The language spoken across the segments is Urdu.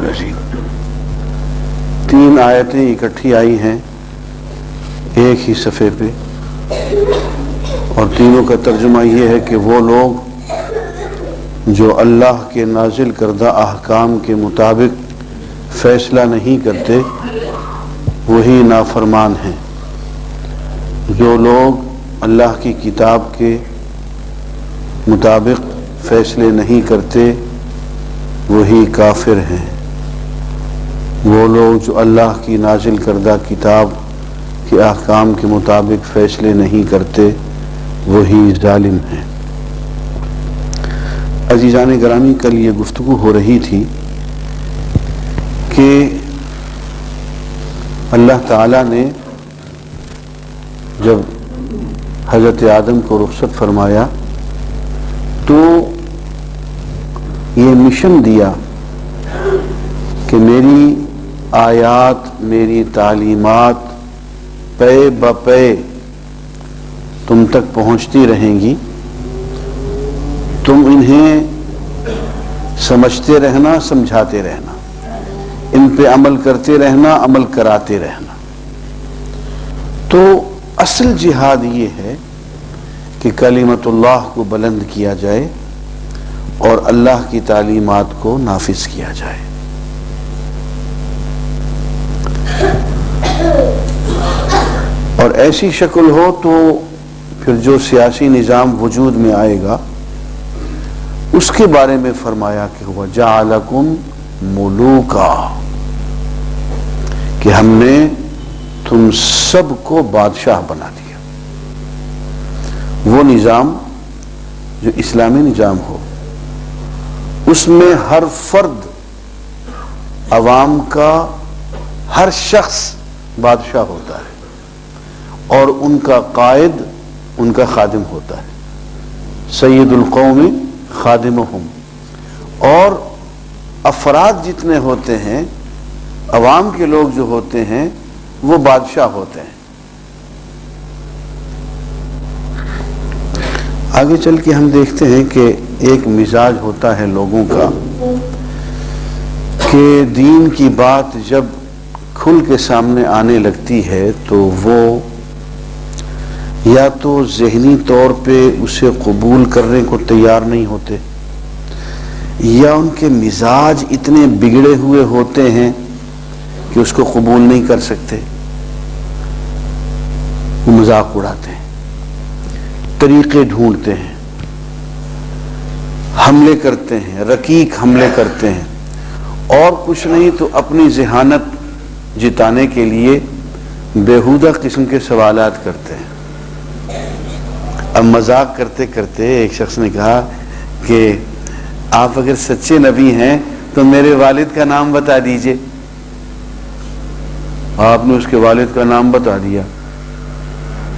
الرجیم۔ 3 آیتیں اکٹھی آئی ہیں ایک ہی صفحے پہ، اور تینوں کا ترجمہ یہ ہے کہ وہ لوگ جو اللہ کے نازل کردہ احکام کے مطابق فیصلہ نہیں کرتے وہی نافرمان ہیں۔ جو لوگ اللہ کی کتاب کے مطابق فیصلے نہیں کرتے وہی کافر ہیں۔ وہ لوگ جو اللہ کی نازل کردہ کتاب کے احکام کے مطابق فیصلے نہیں کرتے وہی ظالم ہیں۔ عزیزان گرامی، کل یہ گفتگو ہو رہی تھی کہ اللہ تعالیٰ نے جب حضرت آدم کو رخصت فرمایا تو یہ مشن دیا کہ میری آیات، میری تعلیمات پے بپے تم تک پہنچتی رہیں گی، تم انہیں سمجھتے رہنا، سمجھاتے رہنا، ان پہ عمل کرتے رہنا، عمل کراتے رہنا۔ تو اصل جہاد یہ ہے کہ کلمت اللہ کو بلند کیا جائے اور اللہ کی تعلیمات کو نافذ کیا جائے۔ اور ایسی شکل ہو تو پھر جو سیاسی نظام وجود میں آئے گا اس کے بارے میں فرمایا کہ ہوا جعلکم ملوکا، کہ ہم نے تم سب کو بادشاہ بنا دیا۔ وہ نظام جو اسلامی نظام ہو اس میں ہر فرد، عوام کا ہر شخص بادشاہ ہوتا ہے اور ان کا قائد ان کا خادم ہوتا ہے، سید القوم خادمہم۔ اور افراد جتنے ہوتے ہیں، عوام کے لوگ جو ہوتے ہیں وہ بادشاہ ہوتے ہیں۔ آگے چل کے ہم دیکھتے ہیں کہ ایک مزاج ہوتا ہے لوگوں کا کہ دین کی بات جب کھل کے سامنے آنے لگتی ہے تو وہ یا تو ذہنی طور پہ اسے قبول کرنے کو تیار نہیں ہوتے، یا ان کے مزاج اتنے بگڑے ہوئے ہوتے ہیں کہ اس کو قبول نہیں کر سکتے، وہ مذاق اڑاتے ہیں، طریقے ڈھونڈتے ہیں، حملے کرتے ہیں، رقیق حملے کرتے ہیں، اور کچھ نہیں تو اپنی ذہانت جتانے کے لیے بیہودہ قسم کے سوالات کرتے ہیں۔ اب مذاق کرتے کرتے ایک شخص نے کہا کہ آپ اگر سچے نبی ہیں تو میرے والد کا نام بتا دیجئے۔ آپ نے اس کے والد کا نام بتا دیا،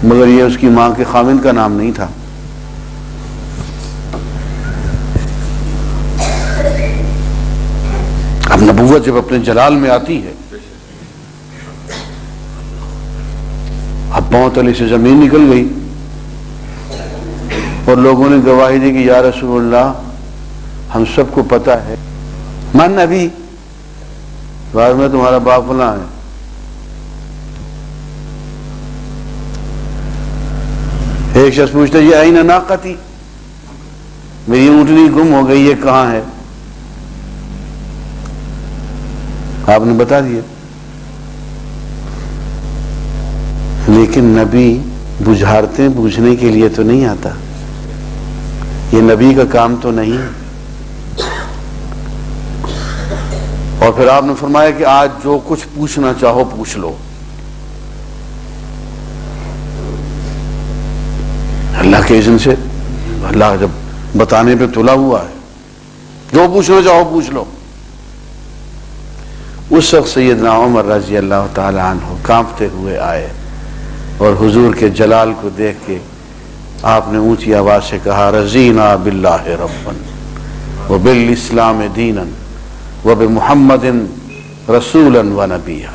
مگر یہ اس کی ماں کے خاوند کا نام نہیں تھا۔ اب نبوت جب اپنے جلال میں آتی ہے، اب پاؤں تلے سے زمین نکل گئی اور لوگوں نے گواہی دی کہ یا رسول اللہ ہم سب کو پتہ ہے، من نبی، بعد میں تمہارا باپ فلاں ہے۔ ایک شخص پوچھتا یہ آئین ناقتی، میری اونٹنی گم ہو گئی، یہ کہاں ہے؟ آپ نے بتا دیا۔ لیکن نبی بجھارتے بوجھنے کے لیے تو نہیں آتا، یہ نبی کا کام تو نہیں ہے۔ اور پھر آپ نے فرمایا کہ آج جو کچھ پوچھنا چاہو پوچھ لو۔ اللہ کے اذن سے، اللہ جب بتانے پہ تلا ہوا ہے، جو پوچھنا چاہو پوچھ لو۔ اس وقت سیدنا عمر رضی اللہ تعالی عنہ کانپتے ہوئے آئے اور حضور کے جلال کو دیکھ کے آپ نے اونچی آواز سے کہا رضینا باللہ ربا وبالاسلام دینا وبمحمد رسولا ونبیا،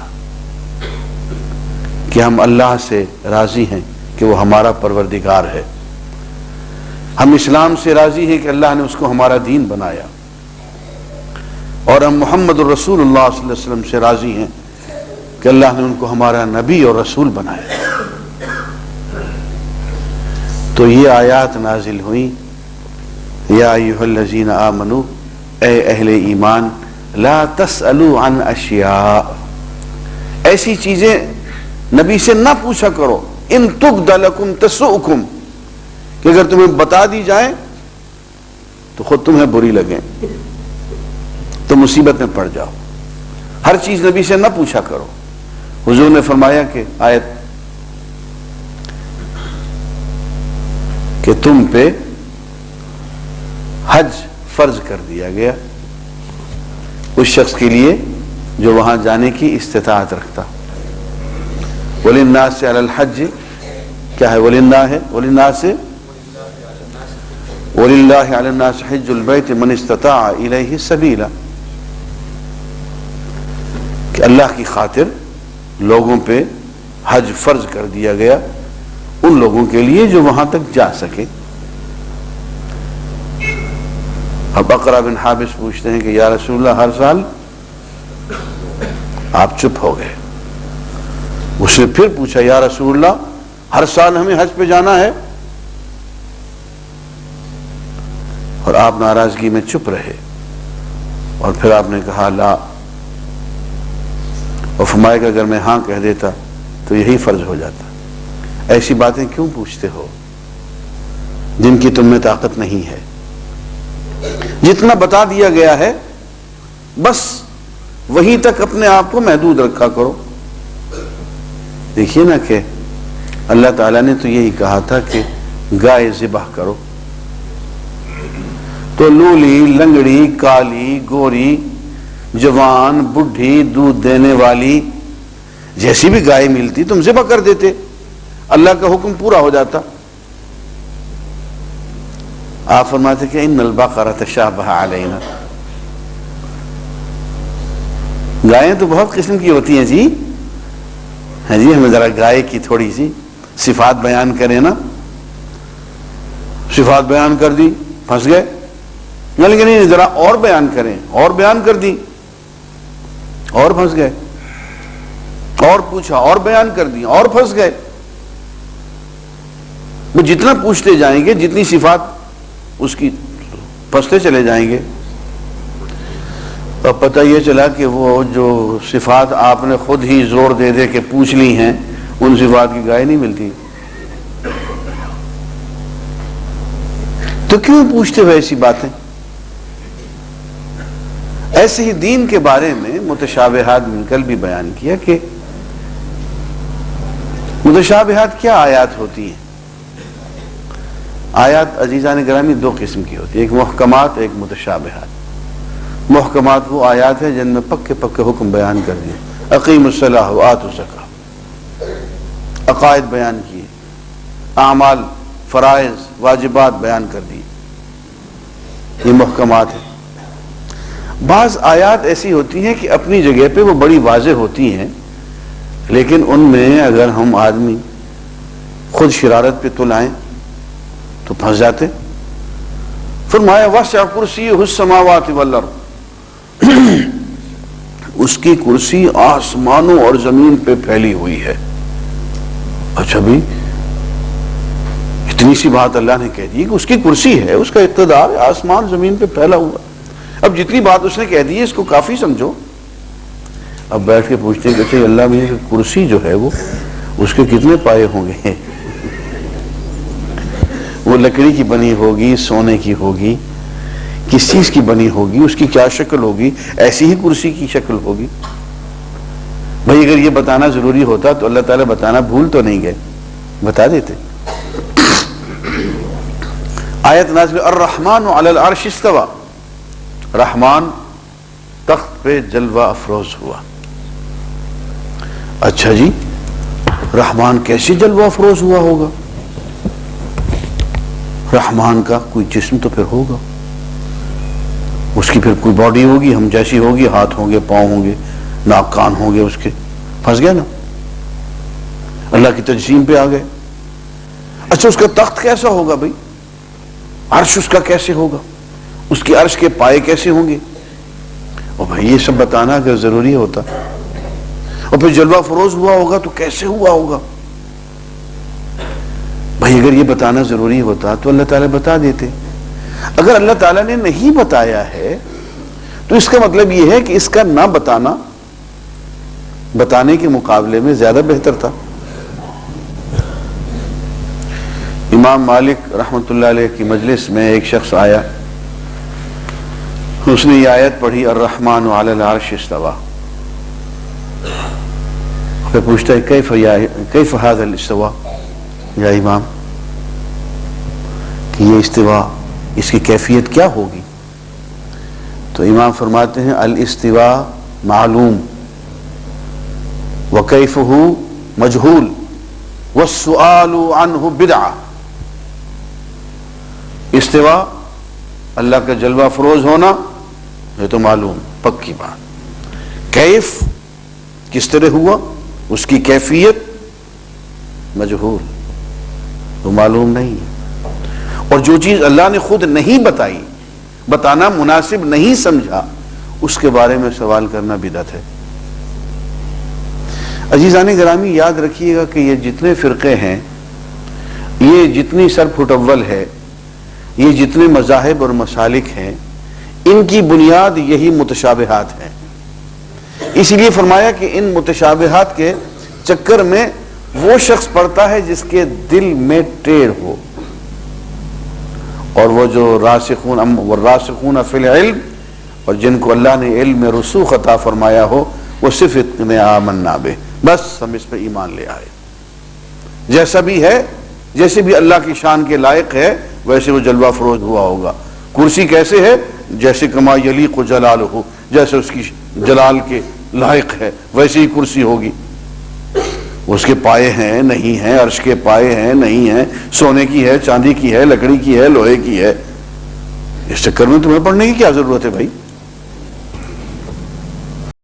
کہ ہم اللہ سے راضی ہیں کہ وہ ہمارا پروردگار ہے، ہم اسلام سے راضی ہیں کہ اللہ نے اس کو ہمارا دین بنایا، اور ہم محمد الرسول اللہ صلی اللہ علیہ وسلم سے راضی ہیں کہ اللہ نے ان کو ہمارا نبی اور رسول بنایا۔ تو یہ آیات نازل ہوئیں، یا ایھا الذین آمنوا، اے اہل ایمان، لا تسألوا عن اشیاء، ایسی چیزیں نبی سے نہ پوچھا کرو، ان تبد لکم تسؤکم، کہ اگر تمہیں بتا دی جائیں تو خود تمہیں بری لگیں، تو مصیبت میں پڑ جاؤ۔ ہر چیز نبی سے نہ پوچھا کرو۔ حضور نے فرمایا کہ آیت کہ تم پہ حج فرض کر دیا گیا اس شخص کے لیے جو وہاں جانے کی استطاعت رکھتا۔ وَلِلنَّاسِ عَلَى الْحَجِّ، کیا ہے وَلِلنَّاسِ ہے؟ وَلِلَّهِ عَلَى النَّاسِ حِجُّ الْبَيْتِ مَنِ اسْتَطَاعَ إِلَيْهِ سَبِيلًا، کہ اللہ کی خاطر لوگوں پہ حج فرض کر دیا گیا ان لوگوں کے لیے جو وہاں تک جا سکے۔ اب اقرا بن حابس پوچھتے ہیں کہ یا رسول اللہ ہر سال، آپ چپ ہو گئے۔ اس نے پھر پوچھا یا رسول اللہ ہر سال ہمیں حج پہ جانا ہے؟ اور آپ ناراضگی میں چپ رہے، اور پھر آپ نے کہا لا، اور فرمایا کہ اگر میں ہاں کہہ دیتا تو یہی فرض ہو جاتا۔ ایسی باتیں کیوں پوچھتے ہو جن کی تم میں طاقت نہیں ہے؟ جتنا بتا دیا گیا ہے بس وہیں تک اپنے آپ کو محدود رکھا کرو۔ دیکھیے نا کہ اللہ تعالیٰ نے تو یہی کہا تھا کہ گائے ذبح کرو، تو لولی، لنگڑی، کالی، گوری، جوان، بڈھی، دودھ دینے والی، جیسی بھی گائے ملتی تم ذبح کر دیتے، اللہ کا حکم پورا ہو جاتا۔ آپ فرماتے کہ ان البقرہ تشابہ علینا، گائیں تو بہت قسم کی ہوتی ہیں جی، ہاں جی، ہمیں ذرا گائے کی تھوڑی سی صفات بیان کریں نا، صفات بیان کر دی پھنس گئے، لیکن نہیں ذرا اور بیان کریں، اور بیان کر دی اور پھنس گئے، اور پوچھا اور بیان کر دی اور پھنس گئے۔ وہ جتنا پوچھتے جائیں گے جتنی صفات اس کی پھنستے چلے جائیں گے۔ اور پتہ یہ چلا کہ وہ جو صفات آپ نے خود ہی زور دے دے کے پوچھ لی ہیں ان صفات کی گائے نہیں ملتی۔ تو کیوں پوچھتے ہوئے ایسی باتیں؟ ایسے ہی دین کے بارے میں متشابہات میں کل بھی بیان کیا کہ متشابہات کیا آیات ہوتی ہیں۔ آیات عزیزان گرامی دو قسم کی ہوتی ہے، ایک محکمات، ایک متشابہات۔ محکمات وہ آیات ہیں جن میں پکے پکے حکم بیان کر دیے، اقیموا الصلاۃ وآتوا الزکاۃ، عقائد بیان کیے، اعمال، فرائض، واجبات بیان کر دیے، یہ محکمات ہیں۔ بعض آیات ایسی ہوتی ہیں کہ اپنی جگہ پہ وہ بڑی واضح ہوتی ہیں، لیکن ان میں اگر ہم آدمی خود شرارت پہ تل آئیں تو پھنس جاتے۔ فرمایا وسع کرسیہ السماوات والارض، اس کی کرسی آسمانوں اور زمین پہ پھیلی ہوئی ہے۔ اچھا بھی اتنی سی بات اللہ نے کہہ دی کہ اس کی کرسی ہے، اس کا اقتدار ہے، آسمان زمین پہ پھیلا ہوا۔ اب جتنی بات اس نے کہہ دی ہے اس کو کافی سمجھو۔ اب بیٹھ کے پوچھتے ہیں کہ اللہ میں کرسی جو ہے وہ اس کے کتنے پائے ہوں گے؟ وہ لکڑی کی بنی ہوگی، سونے کی ہوگی، کس چیز کی بنی ہوگی، اس کی کیا شکل ہوگی؟ ایسی ہی کرسی کی شکل ہوگی۔ بھئی اگر یہ بتانا ضروری ہوتا تو اللہ تعالیٰ بتانا بھول تو نہیں گئے، بتا دیتے۔ آیت نازل الرحمن علی العرش استوى، رحمان تخت پہ جلوہ افروز ہوا۔ اچھا جی، رحمان کیسے جلوہ افروز ہوا ہوگا؟ رحمان کا کوئی جسم تو پھر ہوگا، اس کی پھر کوئی باڈی ہوگی ہم جیسی ہوگی، ہاتھ ہوں گے، پاؤں ہوں گے، ناک کان ہوں گے اس کے، پھنس گئے نا، اللہ کی تجسیم پہ آ گئے۔ اچھا اس کا تخت کیسا ہوگا بھائی؟ عرش اس کا کیسے ہوگا؟ اس کی عرش کے پائے کیسے ہوں گے؟ اور بھائی یہ سب بتانا اگر ضروری ہوتا اور پھر جلوہ فروز ہوا ہوگا تو کیسے ہوا ہوگا؟ بھائی اگر یہ بتانا ضروری ہوتا تو اللہ تعالیٰ بتا دیتے. اگر اللہ تعالیٰ نے نہیں بتایا ہے تو اس کا مطلب یہ ہے کہ اس کا نہ بتانا بتانے کے مقابلے میں زیادہ بہتر تھا. امام مالک رحمۃ اللہ علیہ کی مجلس میں ایک شخص آیا, اس نے یہ آیت پڑھی الرحمن علی العرش استوى. پھر پوچھتا ہے کیف ھذا الاستواء یا امام, کہ یہ استوا اس کی کیفیت کیا ہوگی؟ تو امام فرماتے ہیں الاستواء معلوم وکیفہ مجہول والسؤال عنہ بدعہ. استوا اللہ کا جلوہ فروز ہونا یہ تو معلوم پکی بات, کیف کس طرح ہوا اس کی کیفیت مجہول تو معلوم نہیں ہے. اور جو چیز اللہ نے خود نہیں بتائی, بتانا مناسب نہیں سمجھا, اس کے بارے میں سوال کرنا بدعت ہے. عزیزان گرامی یاد رکھیے گا کہ یہ جتنے فرقے ہیں, یہ جتنی سر پھٹول ہے, یہ جتنے مذاہب اور مسالک ہیں, ان کی بنیاد یہی متشابہات ہیں. اسی لیے فرمایا کہ ان متشابہات کے چکر میں وہ شخص پڑتا ہے جس کے دل میں ٹیڑھ ہو, اور وہ جو راسخون فی العلم, اور جن کو اللہ نے علم میں رسوخ عطا فرمایا ہو, وہ صرف اتنے آمنا بہ, بس ہم اس پہ ایمان لے آئے. جیسا بھی ہے, جیسے بھی اللہ کی شان کے لائق ہے ویسے وہ جلوہ فروز ہوا ہوگا. کرسی کیسے ہے؟ جیسے کما یلیق جلالہ, جیسے اس کی جلال کے لائق ہے ویسے ہی کرسی ہوگی. اس کے پائے ہیں نہیں ہیں, عرش کے پائے ہیں نہیں ہیں, سونے کی ہے, چاندی کی ہے, لکڑی کی ہے, لوہے کی ہے. اس چکر میں تمہیں پڑھنے کی کیا ضرورت ہے بھائی؟